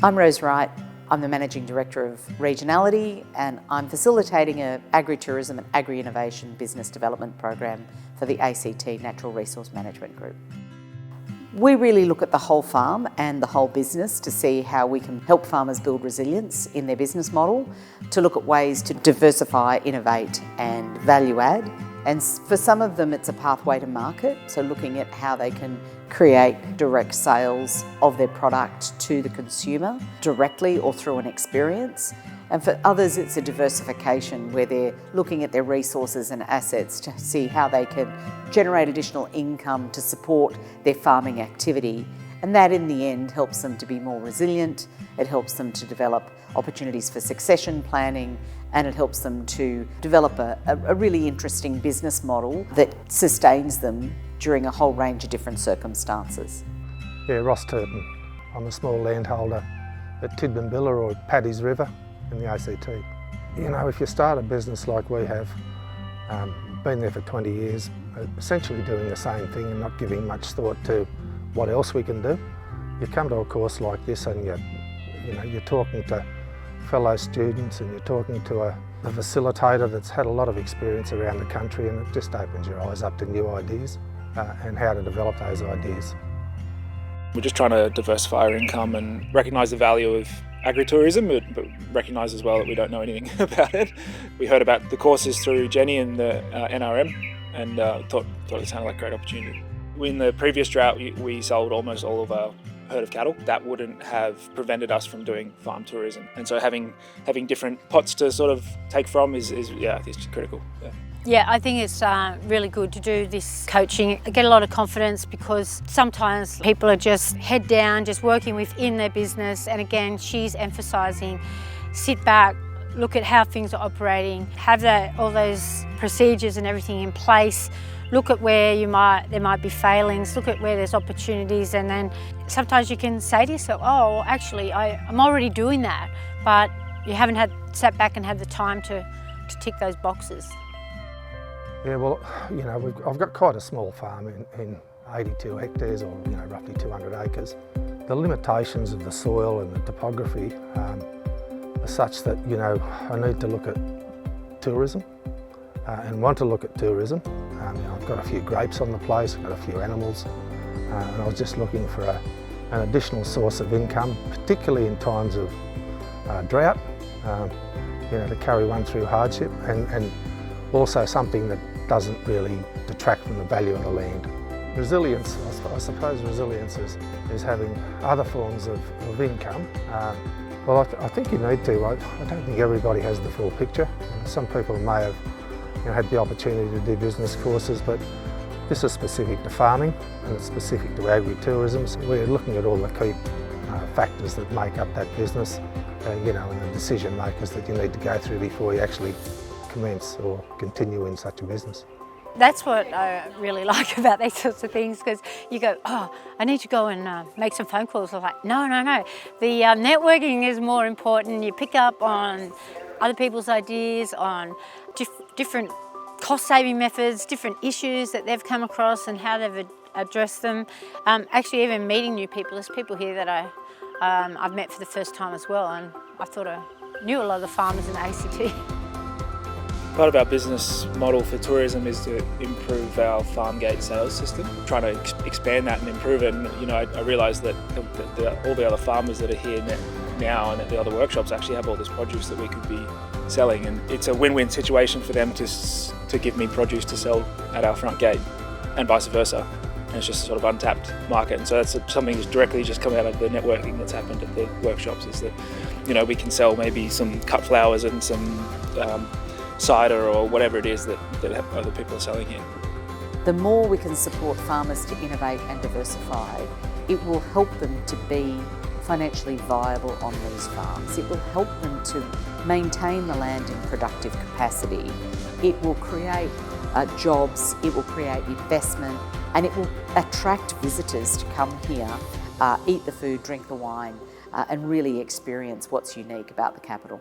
I'm Rose Wright. I'm the Managing Director of Regionality and I'm facilitating an Agritourism and Agri-Innovation business development program for the ACT Natural Resource Management Group. We really look at the whole farm and the whole business to see how we can help farmers build resilience in their business model, to look at ways to diversify, innovate and value add. And for some of them it's a pathway to market, so looking at how they can create direct sales of their product to the consumer directly or through an experience. And for others it's a diversification where they're looking at their resources and assets to see how they can generate additional income to support their farming activity. And that in the end helps them to be more resilient, it helps them to develop opportunities for succession planning, and it helps them to develop a really interesting business model that sustains them during a whole range of different circumstances. Yeah, Ross Turton. I'm a small landholder at Tidbinbilla or Paddy's River in the ACT. You know, if you start a business like we have, been there for 20 years, essentially doing the same thing and not giving much thought to what else we can do, you come to a course like this and you're talking to fellow students and you're talking to a facilitator that's had a lot of experience around the country, and it just opens your eyes up to new ideas and how to develop those ideas. We're just trying to diversify our income and recognise the value of agritourism, but recognise as well that we don't know anything about it. We heard about the courses through Jenny and the NRM and thought it sounded like a great opportunity. In the previous drought, we sold almost all of our herd of cattle. That wouldn't have prevented us from doing farm tourism. And so having different pots to sort of take from is I think it's critical. Yeah, I think it's really good to do this coaching. I get a lot of confidence because sometimes people are just head down, just working within their business. And again, she's emphasising, sit back, look at how things are operating, have all those procedures and everything in place. Look at where there might be failings, look at where there's opportunities, and then sometimes you can say to yourself, oh, actually, I'm already doing that, but you haven't sat back and had the time to tick those boxes. Yeah, well, I've got quite a small farm in 82 hectares or roughly 200 acres. The limitations of the soil and the topography are such that I need to look at tourism and want to look at tourism. I've got a few grapes on the place, I've got a few animals, and I was just looking for an additional source of income, particularly in times of drought, to carry one through hardship, and also something that doesn't really detract from the value of the land. Resilience, I suppose resilience is having other forms of income. Well, I think you need to. I don't think everybody has the full picture. Some people may have had the opportunity to do business courses, but this is specific to farming and it's specific to agritourism. So we're looking at all the key factors that make up that business, and the decision makers that you need to go through before you actually commence or continue in such a business. That's what I really like about these sorts of things, because you go, oh, I need to go and make some phone calls. I'm like, no. The networking is more important. You pick up on other people's ideas, on different cost-saving methods, different issues that they've come across and how they've addressed them. Actually, even meeting new people. There's people here that I've met for the first time as well, and I thought I knew a lot of the farmers in the ACT. Part of our business model for tourism is to improve our farm gate sales system, trying to expand that and improve it. And I realised that all the other farmers that are here now and at the other workshops actually have all this produce that we could be selling, and it's a win-win situation for them to give me produce to sell at our front gate, and vice versa. And it's just a sort of untapped market, and so that's something that's directly just come out of the networking that's happened at the workshops, is that we can sell maybe some cut flowers and some cider or whatever it is that other people are selling here. The more we can support farmers to innovate and diversify, it will help them to be financially viable on these farms. It will help them to maintain the land in productive capacity. It will create jobs, it will create investment, and it will attract visitors to come here, eat the food, drink the wine, and really experience what's unique about the capital.